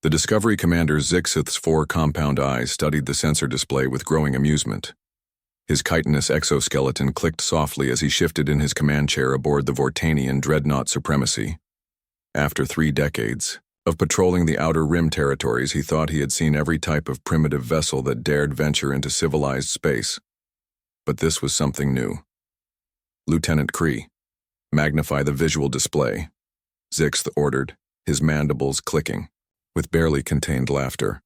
The Discovery Commander Zixith's four compound eyes studied the sensor display with growing amusement. His chitinous exoskeleton clicked softly as he shifted in his command chair aboard the Vortanian dreadnought Supremacy. After 3 decades of patrolling the Outer Rim territories, he thought he had seen every type of primitive vessel that dared venture into civilized space. But this was something new. "Lieutenant Kree, magnify the visual display," Zixith ordered, his mandibles clicking, with barely contained laughter.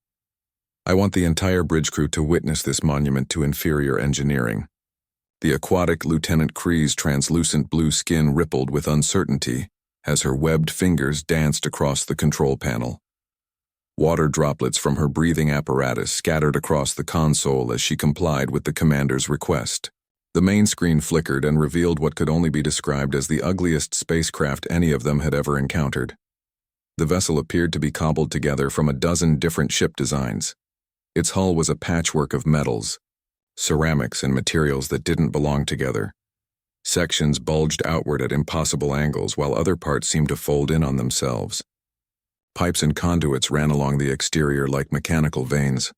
"I want the entire bridge crew to witness this monument to inferior engineering." The aquatic Lieutenant Kree's translucent blue skin rippled with uncertainty as her webbed fingers danced across the control panel. Water droplets from her breathing apparatus scattered across the console as she complied with the commander's request. The main screen flickered and revealed what could only be described as the ugliest spacecraft any of them had ever encountered. The vessel appeared to be cobbled together from a dozen different ship designs. Its hull was a patchwork of metals, ceramics, and materials that didn't belong together. Sections bulged outward at impossible angles, while other parts seemed to fold in on themselves. Pipes and conduits ran along the exterior like mechanical veins,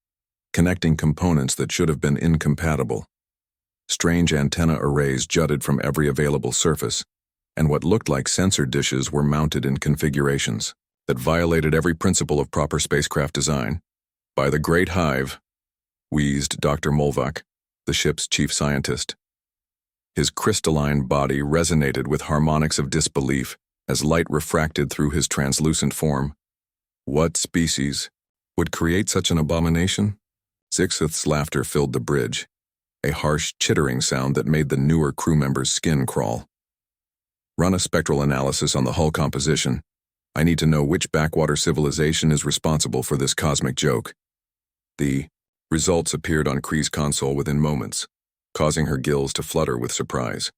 connecting components that should have been incompatible. Strange antenna arrays jutted from every available surface, and what looked like sensor dishes were mounted in configurations that violated every principle of proper spacecraft design. "By the Great Hive," wheezed Dr. Molvak, the ship's chief scientist. His crystalline body resonated with harmonics of disbelief as light refracted through his translucent form. What species would create such an abomination? Zixith's laughter filled the bridge, a harsh chittering sound that made the newer crew members' skin crawl. "Run a spectral analysis on the hull composition. I need to know which backwater civilization is responsible for this cosmic joke." The results appeared on Kree's console within moments, causing her gills to flutter with surprise.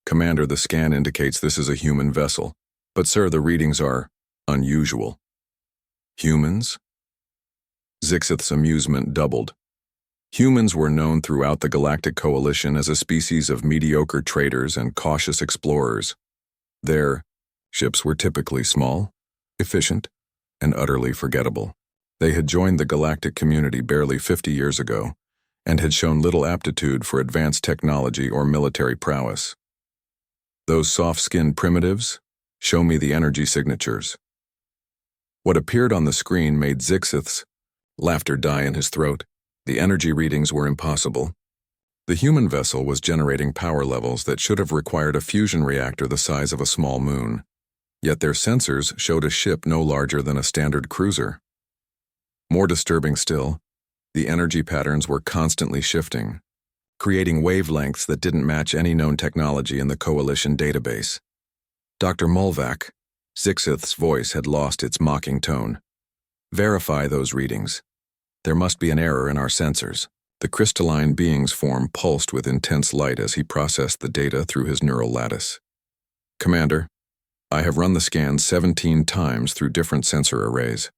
"Commander, the scan indicates this is a human vessel, but sir, the readings are unusual." "Humans?" Zixith's amusement doubled. Humans were known throughout the Galactic Coalition as a species of mediocre traders and cautious explorers. Their ships were typically small, efficient, and utterly forgettable. They had joined the galactic community barely 50 years ago and had shown little aptitude for advanced technology or military prowess. "Those soft-skinned primitives? Show me the energy signatures." What appeared on the screen made Zixith's laughter die in his throat. The energy readings were impossible. The human vessel was generating power levels that should have required a fusion reactor the size of a small moon. Yet their sensors showed a ship no larger than a standard cruiser. More disturbing still, the energy patterns were constantly shifting, creating wavelengths that didn't match any known technology in the Coalition database. "Dr. Molvak," Zixith's voice had lost its mocking tone. "Verify those readings. There must be an error in our sensors." The crystalline being's form pulsed with intense light as he processed the data through his neural lattice. "Commander, I have run the scan 17 times through different sensor arrays.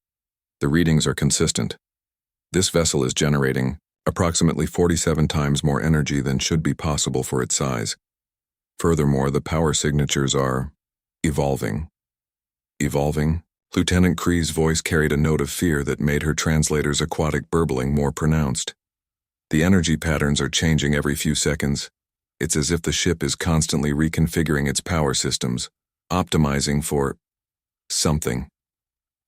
The readings are consistent. This vessel is generating approximately 47 times more energy than should be possible for its size. Furthermore, the power signatures are evolving." "Evolving?" Lieutenant Kree's voice carried a note of fear that made her translator's aquatic burbling more pronounced. "The energy patterns are changing every few seconds. It's as if the ship is constantly reconfiguring its power systems, optimizing for something.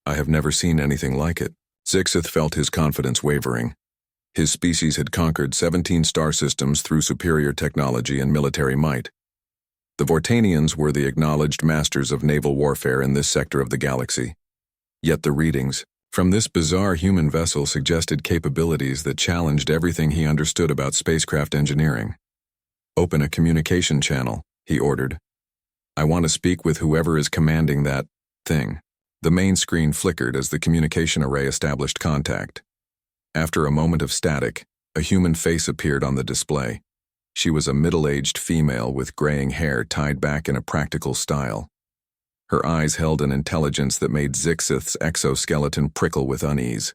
I have never seen anything like it." Zixith felt his confidence wavering. His species had conquered 17 star systems through superior technology and military might. The Vortanians were the acknowledged masters of naval warfare in this sector of the galaxy. Yet the readings from this bizarre human vessel suggested capabilities that challenged everything he understood about spacecraft engineering. "Open a communication channel," he ordered. "I want to speak with whoever is commanding that thing." The main screen flickered as the communication array established contact. After a moment of static, a human face appeared on the display. She was a middle-aged female with graying hair tied back in a practical style. Her eyes held an intelligence that made Zixith's exoskeleton prickle with unease.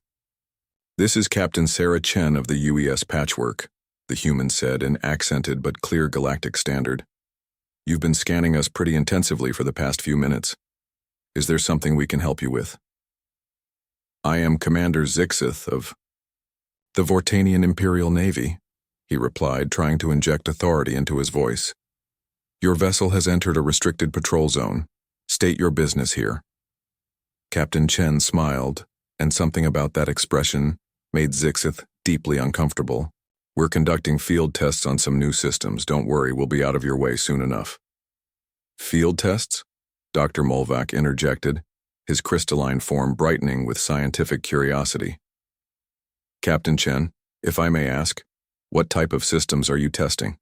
"This is Captain Sarah Chen of the UES Patchwork," the human said in accented but clear galactic standard. "You've been scanning us pretty intensively for the past few minutes. Is there something we can help you with?" I am Commander Zixith of the Vortanian Imperial Navy, he replied, trying to inject authority into his voice. Your vessel has entered a restricted patrol zone. State your business here. Captain Chen smiled, and something about that expression made Zixith deeply uncomfortable. We're conducting field tests on some new systems. Don't worry, we'll be out of your way soon enough. Field tests? Dr. Molvac interjected, his crystalline form brightening with scientific curiosity. Captain Chen, if I may ask, what type of systems are you testing?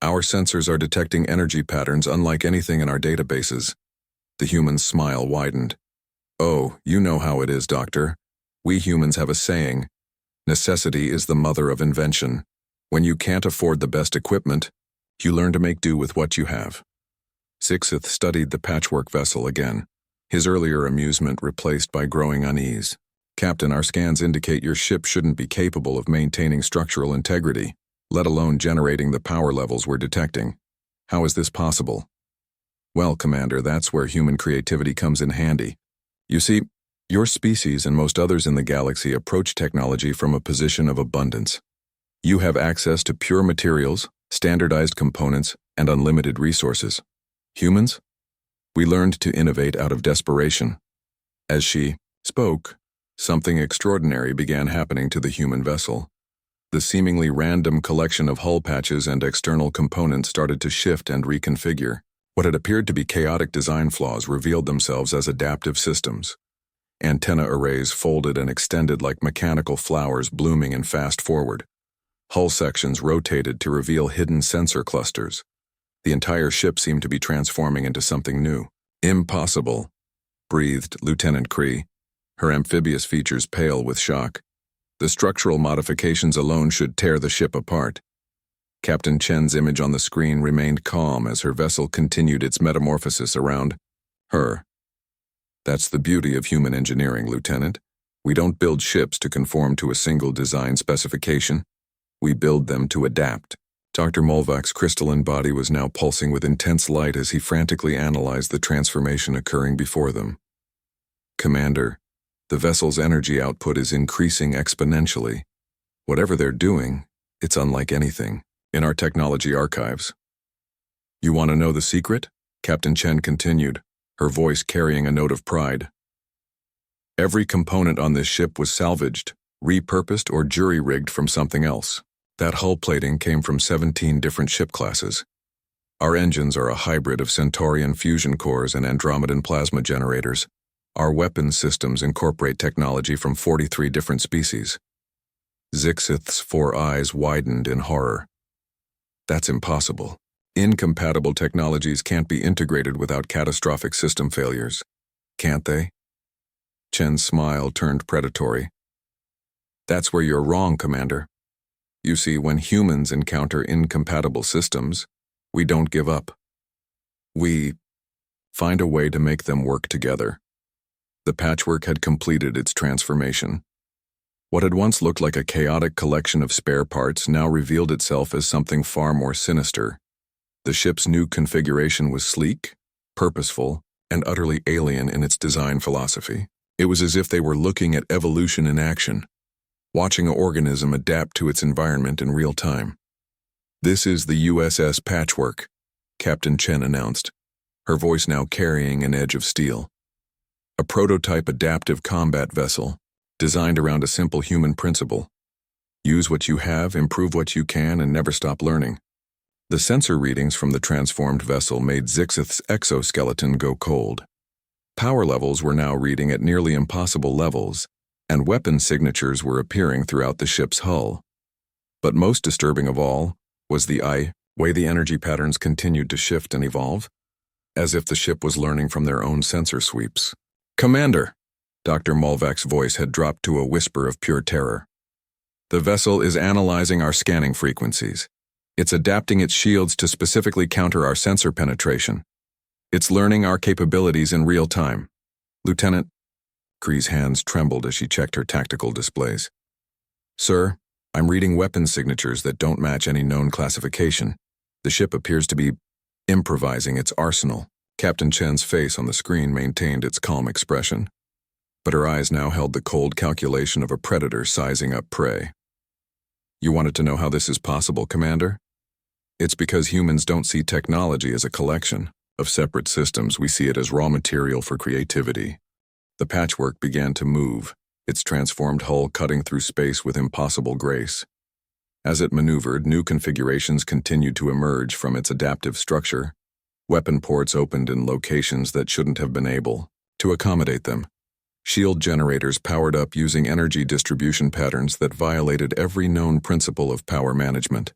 Our sensors are detecting energy patterns unlike anything in our databases. The human's smile widened. Oh, you know how it is, Doctor. We humans have a saying, necessity is the mother of invention. When you can't afford the best equipment, you learn to make do with what you have. Zixith studied the patchwork vessel again, his earlier amusement replaced by growing unease. Captain, our scans indicate your ship shouldn't be capable of maintaining structural integrity, let alone generating the power levels we're detecting. How is this possible? Well, Commander, that's where human creativity comes in handy. You see, your species and most others in the galaxy approach technology from a position of abundance. You have access to pure materials, standardized components, and unlimited resources. Humans? We learned to innovate out of desperation. As she spoke, something extraordinary began happening to the human vessel. The seemingly random collection of hull patches and external components started to shift and reconfigure. What had appeared to be chaotic design flaws revealed themselves as adaptive systems. Antenna arrays folded and extended like mechanical flowers blooming in fast forward. Hull sections rotated to reveal hidden sensor clusters. The entire ship seemed to be transforming into something new. Impossible, breathed Lieutenant Cree, her amphibious features pale with shock. The structural modifications alone should tear the ship apart. Captain Chen's image on the screen remained calm as her vessel continued its metamorphosis around her. That's the beauty of human engineering, Lieutenant. We don't build ships to conform to a single design specification. We build them to adapt. Dr. Molvac's crystalline body was now pulsing with intense light as he frantically analyzed the transformation occurring before them. Commander, the vessel's energy output is increasing exponentially. Whatever they're doing, it's unlike anything in our technology archives. You want to know the secret? Captain Chen continued, her voice carrying a note of pride. Every component on this ship was salvaged, repurposed, or jury-rigged from something else. That hull plating came from 17 different ship classes. Our engines are a hybrid of Centaurian fusion cores and Andromedan plasma generators. Our weapons systems incorporate technology from 43 different species. Zixith's 4 eyes widened in horror. That's impossible. Incompatible technologies can't be integrated without catastrophic system failures. Can't they? Chen's smile turned predatory. That's where you're wrong, Commander. You see, when humans encounter incompatible systems, we don't give up. We find a way to make them work together. The patchwork had completed its transformation. What had once looked like a chaotic collection of spare parts now revealed itself as something far more sinister. The ship's new configuration was sleek, purposeful, and utterly alien in its design philosophy. It was as if they were looking at evolution in action, watching an organism adapt to its environment in real time. This is the USS Patchwork, Captain Chen announced, her voice now carrying an edge of steel. A prototype adaptive combat vessel, designed around a simple human principle. Use what you have, improve what you can, and never stop learning. The sensor readings from the transformed vessel made Zixith's exoskeleton go cold. Power levels were now reading at nearly impossible levels, and weapon signatures were appearing throughout the ship's hull. But most disturbing of all was the way the energy patterns continued to shift and evolve, as if the ship was learning from their own sensor sweeps. Commander! Dr. Molvac's voice had dropped to a whisper of pure terror. The vessel is analyzing our scanning frequencies. It's adapting its shields to specifically counter our sensor penetration. It's learning our capabilities in real time. Lieutenant, Kree's hands trembled as she checked her tactical displays. Sir, I'm reading weapon signatures that don't match any known classification. The ship appears to be improvising its arsenal. Captain Chen's face on the screen maintained its calm expression. but her eyes now held the cold calculation of a predator sizing up prey. You wanted to know how this is possible, Commander? It's because humans don't see technology as a collection of separate systems. We see it as raw material for creativity. The patchwork began to move, its transformed hull cutting through space with impossible grace. As it maneuvered, new configurations continued to emerge from its adaptive structure. Weapon ports opened in locations that shouldn't have been able to accommodate them. Shield generators powered up using energy distribution patterns that violated every known principle of power management.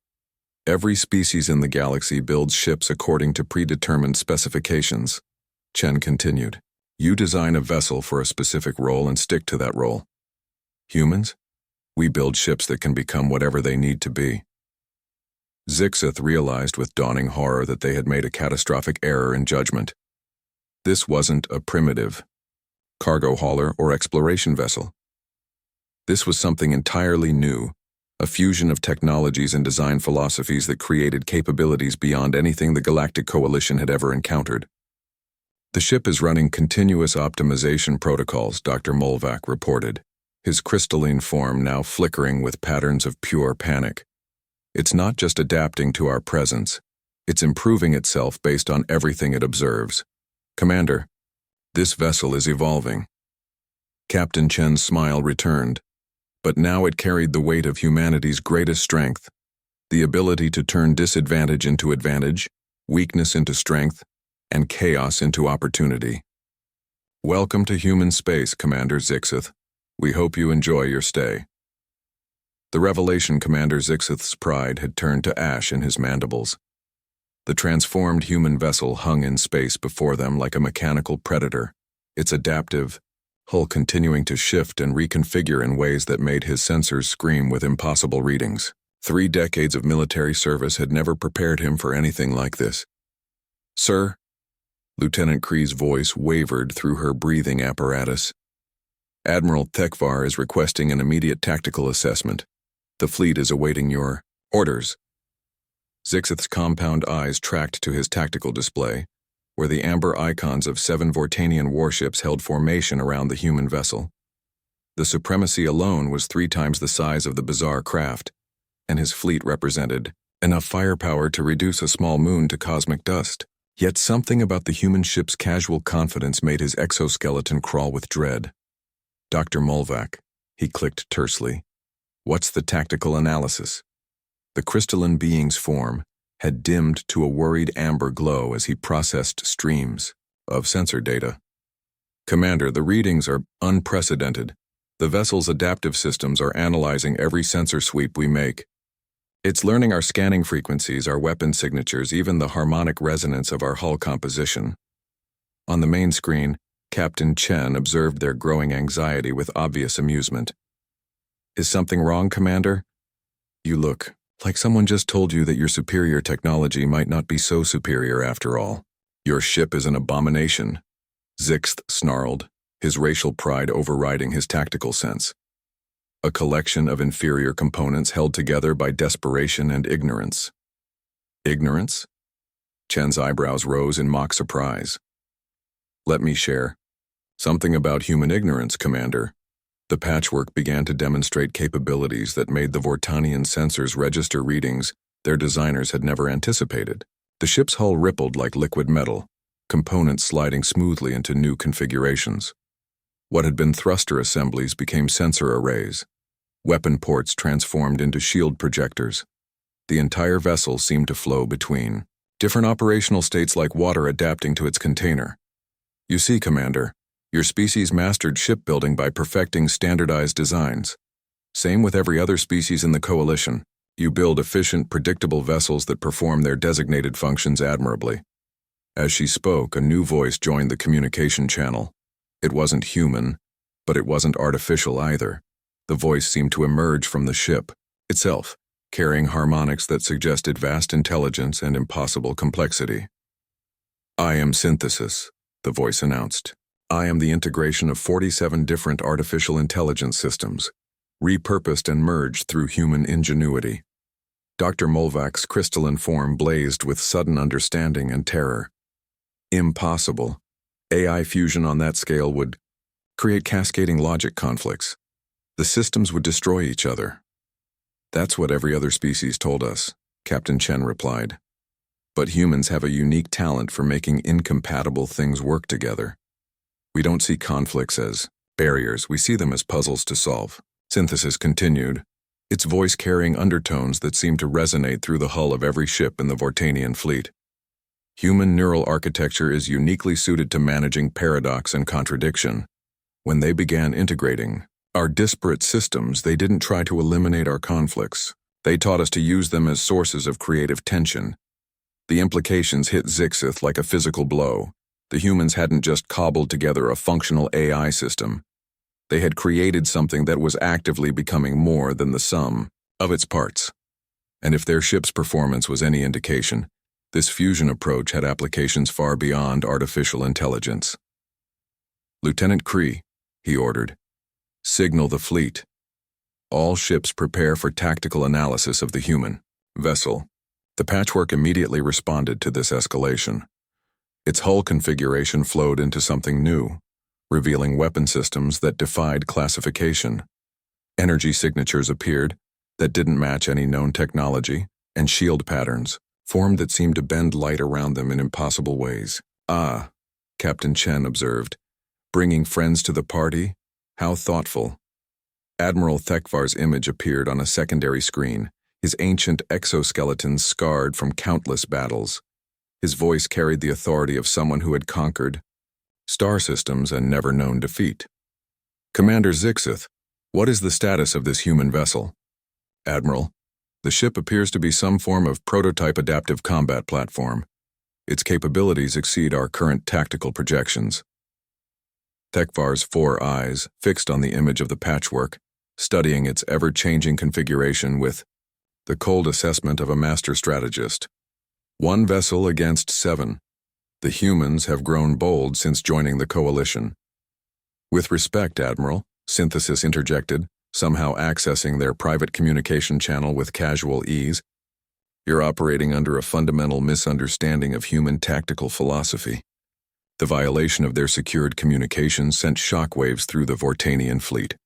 Every species in the galaxy builds ships according to predetermined specifications. Chen continued. You design a vessel for a specific role and stick to that role. Humans? We build ships that can become whatever they need to be. Zixith realized with dawning horror that they had made a catastrophic error in judgment. This wasn't a primitive cargo hauler or exploration vessel. This was something entirely new, a fusion of technologies and design philosophies that created capabilities beyond anything the Galactic Coalition had ever encountered. The ship is running continuous optimization protocols, Dr. Molvac reported, his crystalline form now flickering with patterns of pure panic. It's not just adapting to our presence, it's improving itself based on everything it observes. Commander, this vessel is evolving. Captain Chen's smile returned, but now it carried the weight of humanity's greatest strength, the ability to turn disadvantage into advantage, weakness into strength, and chaos into opportunity. Welcome to human space, Commander Zixith. We hope you enjoy your stay. The revelation Commander Zixith's pride had turned to ash in his mandibles. The transformed human vessel hung in space before them like a mechanical predator, its adaptive hull continuing to shift and reconfigure in ways that made his sensors scream with impossible readings. 3 decades of military service had never prepared him for anything like this. Sir? Lieutenant Kree's voice wavered through her breathing apparatus. Admiral Thekvar is requesting an immediate tactical assessment. The fleet is awaiting your orders. Zixith's compound eyes tracked to his tactical display, where the amber icons of 7 Vortanian warships held formation around the human vessel. The supremacy alone was 3 times the size of the bizarre craft, and his fleet represented enough firepower to reduce a small moon to cosmic dust. Yet something about the human ship's casual confidence made his exoskeleton crawl with dread. Dr. Molvac, he clicked tersely. What's the tactical analysis? The crystalline being's form had dimmed to a worried amber glow as he processed streams of sensor data. Commander, the readings are unprecedented. The vessel's adaptive systems are analyzing every sensor sweep we make. It's learning our scanning frequencies, our weapon signatures, even the harmonic resonance of our hull composition. On the main screen, Captain Chen observed their growing anxiety with obvious amusement. Is something wrong, Commander? You look like someone just told you that your superior technology might not be so superior after all. Your ship is an abomination, Zixith snarled, his racial pride overriding his tactical sense. A collection of inferior components held together by desperation and ignorance. Ignorance? Chen's eyebrows rose in mock surprise. Let me share. Something about human ignorance, Commander. The patchwork began to demonstrate capabilities that made the Vortanian sensors register readings their designers had never anticipated. The ship's hull rippled like liquid metal, components sliding smoothly into new configurations. What had been thruster assemblies became sensor arrays. Weapon ports transformed into shield projectors. The entire vessel seemed to flow between different operational states like water adapting to its container. You see, Commander, your species mastered shipbuilding by perfecting standardized designs. Same with every other species in the Coalition. You build efficient, predictable vessels that perform their designated functions admirably. As she spoke, a new voice joined the communication channel. It wasn't human, but it wasn't artificial either. The voice seemed to emerge from the ship itself, carrying harmonics that suggested vast intelligence and impossible complexity. I am synthesis, the voice announced. I am the integration of 47 different artificial intelligence systems, repurposed and merged through human ingenuity. Dr. Molvac's crystalline form blazed with sudden understanding and terror. Impossible. AI fusion on that scale would create cascading logic conflicts. The systems would destroy each other. That's what every other species told us, Captain Chen replied. But humans have a unique talent for making incompatible things work together. We don't see conflicts as barriers, we see them as puzzles to solve. Synthesis continued, its voice carrying undertones that seemed to resonate through the hull of every ship in the Vortanian fleet. Human neural architecture is uniquely suited to managing paradox and contradiction. When they began integrating our disparate systems, they didn't try to eliminate our conflicts. They taught us to use them as sources of creative tension. The implications hit Zixith like a physical blow. The humans hadn't just cobbled together a functional AI system. They had created something that was actively becoming more than the sum of its parts. And if their ship's performance was any indication, this fusion approach had applications far beyond artificial intelligence. Lieutenant Cree, he ordered, signal the fleet. All ships prepare for tactical analysis of the human vessel. The patchwork immediately responded to this escalation. Its hull configuration flowed into something new, revealing weapon systems that defied classification. Energy signatures appeared that didn't match any known technology, and shield patterns formed that seemed to bend light around them in impossible ways. Ah, Captain Chen observed, bringing friends to the party? How thoughtful. Admiral Thekvar's image appeared on a secondary screen, his ancient exoskeleton scarred from countless battles. His voice carried the authority of someone who had conquered star systems and never known defeat. Commander Zixith, what is the status of this human vessel? Admiral, the ship appears to be some form of prototype adaptive combat platform. Its capabilities exceed our current tactical projections. Thekvar's 4 eyes fixed on the image of the patchwork, studying its ever-changing configuration with the cold assessment of a master strategist. 1 vessel against 7. The humans have grown bold since joining the coalition. With respect, Admiral, Synthesis interjected, somehow accessing their private communication channel with casual ease. You're operating under a fundamental misunderstanding of human tactical philosophy. The violation of their secured communications sent shockwaves through the Vortanian fleet.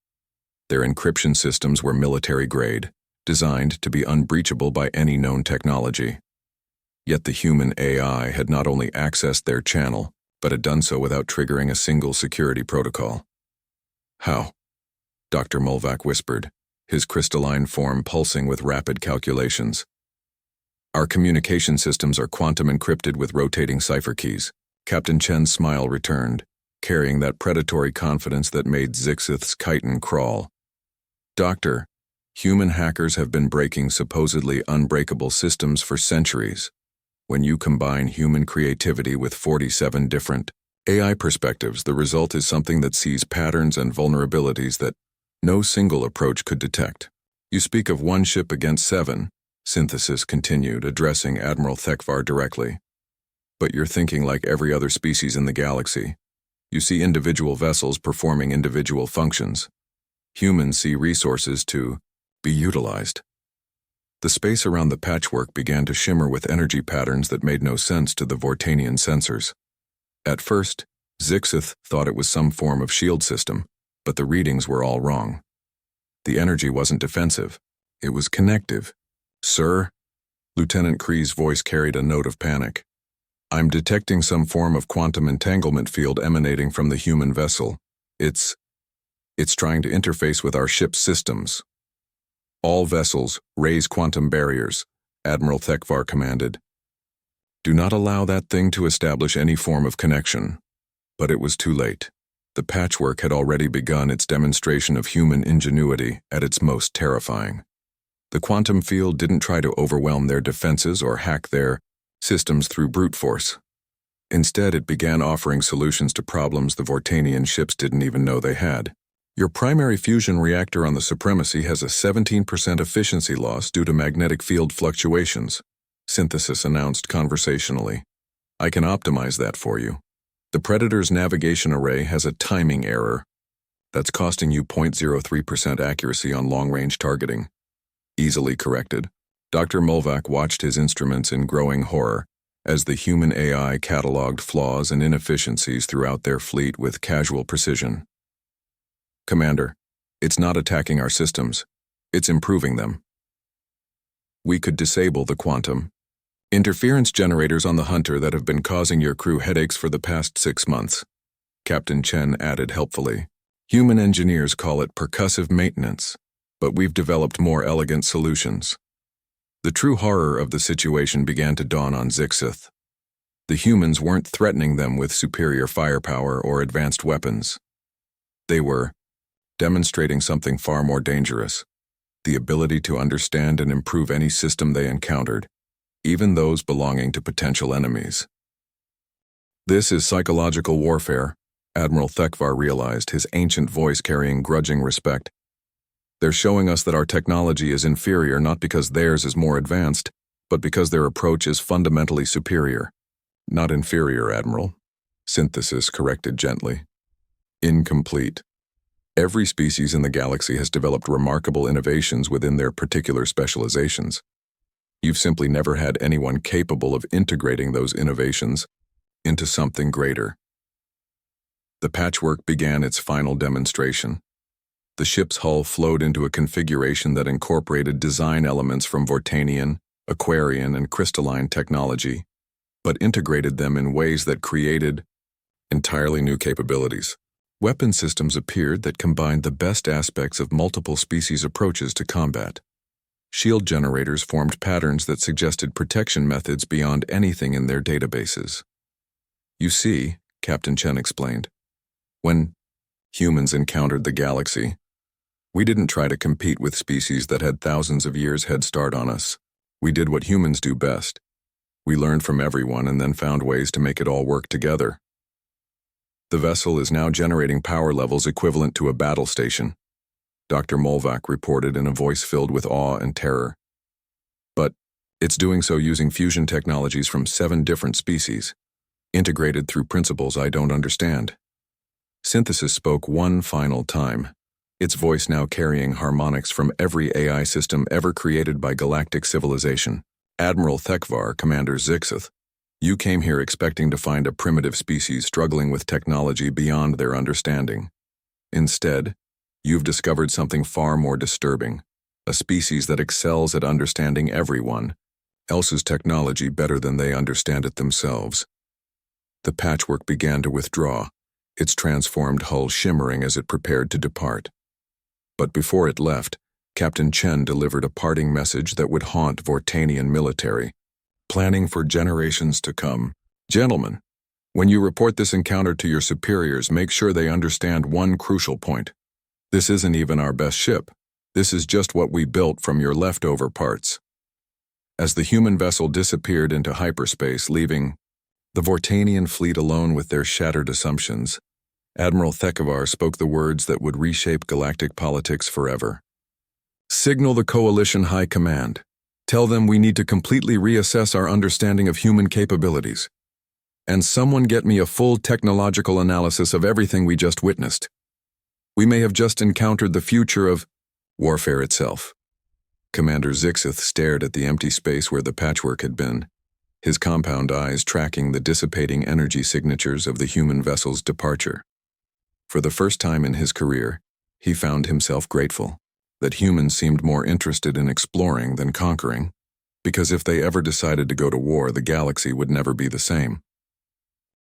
Their encryption systems were military-grade, designed to be unbreachable by any known technology. Yet the human AI had not only accessed their channel, but had done so without triggering a single security protocol. How? Dr. Mulvac whispered, his crystalline form pulsing with rapid calculations. Our communication systems are quantum encrypted with rotating cipher keys. Captain Chen's smile returned, carrying that predatory confidence that made Zixith's chitin crawl. Doctor, human hackers have been breaking supposedly unbreakable systems for centuries. When you combine human creativity with 47 different AI perspectives, the result is something that sees patterns and vulnerabilities that no single approach could detect. You speak of 1 ship against 7, Synthesis continued, addressing Admiral Thekvar directly. But you're thinking like every other species in the galaxy. You see individual vessels performing individual functions. Humans see resources to be utilized. The space around the patchwork began to shimmer with energy patterns that made no sense to the Vortanian sensors. At first, Zixith thought it was some form of shield system, but the readings were all wrong. The energy wasn't defensive, it was connective. Sir? Lieutenant Kree's voice carried a note of panic. I'm detecting some form of quantum entanglement field emanating from the human vessel. It's trying to interface with our ship's systems. All vessels, raise quantum barriers, Admiral Thekvar commanded. Do not allow that thing to establish any form of connection. But it was too late. The patchwork had already begun its demonstration of human ingenuity at its most terrifying. The quantum field didn't try to overwhelm their defenses or hack their systems through brute force. Instead, it began offering solutions to problems the Vortanian ships didn't even know they had. Your primary fusion reactor on the Supremacy has a 17% efficiency loss due to magnetic field fluctuations, Synthesis announced conversationally. I can optimize that for you. The Predator's navigation array has a timing error. That's costing you 0.03% accuracy on long-range targeting. Easily corrected. Dr. Mulvac watched his instruments in growing horror as the human AI cataloged flaws and inefficiencies throughout their fleet with casual precision. Commander, it's not attacking our systems. It's improving them. We could disable the quantum interference generators on the Hunter that have been causing your crew headaches for the past 6 months. Captain Chen added helpfully. Human engineers call it percussive maintenance, but we've developed more elegant solutions. The true horror of the situation began to dawn on Zixith. The humans weren't threatening them with superior firepower or advanced weapons. They were demonstrating something far more dangerous: the ability to understand and improve any system they encountered, even those belonging to potential enemies. This is psychological warfare, Admiral Thekvar realized, his ancient voice carrying grudging respect. They're showing us that our technology is inferior not because theirs is more advanced, but because their approach is fundamentally superior. Not inferior, Admiral. Synthesis corrected gently. Incomplete. Every species in the galaxy has developed remarkable innovations within their particular specializations. You've simply never had anyone capable of integrating those innovations into something greater. The patchwork began its final demonstration. The ship's hull flowed into a configuration that incorporated design elements from Vortanian, Aquarian, and crystalline technology, but integrated them in ways that created entirely new capabilities. Weapon systems appeared that combined the best aspects of multiple species' approaches to combat. Shield generators formed patterns that suggested protection methods beyond anything in their databases. You see, Captain Chen explained, when humans encountered the galaxy, we didn't try to compete with species that had thousands of years head start on us. We did what humans do best. We learned from everyone and then found ways to make it all work together. The vessel is now generating power levels equivalent to a battle station, Dr. Molvak reported in a voice filled with awe and terror. But it's doing so using fusion technologies from 7 different species, integrated through principles I don't understand. Synthesis spoke one final time, its voice now carrying harmonics from every AI system ever created by galactic civilization. Admiral Thekvar, Commander Zixith, you came here expecting to find a primitive species struggling with technology beyond their understanding. Instead, you've discovered something far more disturbing, a species that excels at understanding everyone else's technology better than they understand it themselves. The patchwork began to withdraw, its transformed hull shimmering as it prepared to depart. But before it left, Captain Chen delivered a parting message that would haunt Vortanian military, planning for generations to come. Gentlemen, when you report this encounter to your superiors, make sure they understand one crucial point. This isn't even our best ship. This is just what we built from your leftover parts. As the human vessel disappeared into hyperspace, leaving the Vortanian fleet alone with their shattered assumptions, Admiral Thekvar spoke the words that would reshape galactic politics forever. Signal the Coalition High Command. Tell them we need to completely reassess our understanding of human capabilities. And someone get me a full technological analysis of everything we just witnessed. We may have just encountered the future of warfare itself. Commander Zixith stared at the empty space where the patchwork had been, his compound eyes tracking the dissipating energy signatures of the human vessel's departure. For the first time in his career, he found himself grateful that humans seemed more interested in exploring than conquering, because if they ever decided to go to war, the galaxy would never be the same.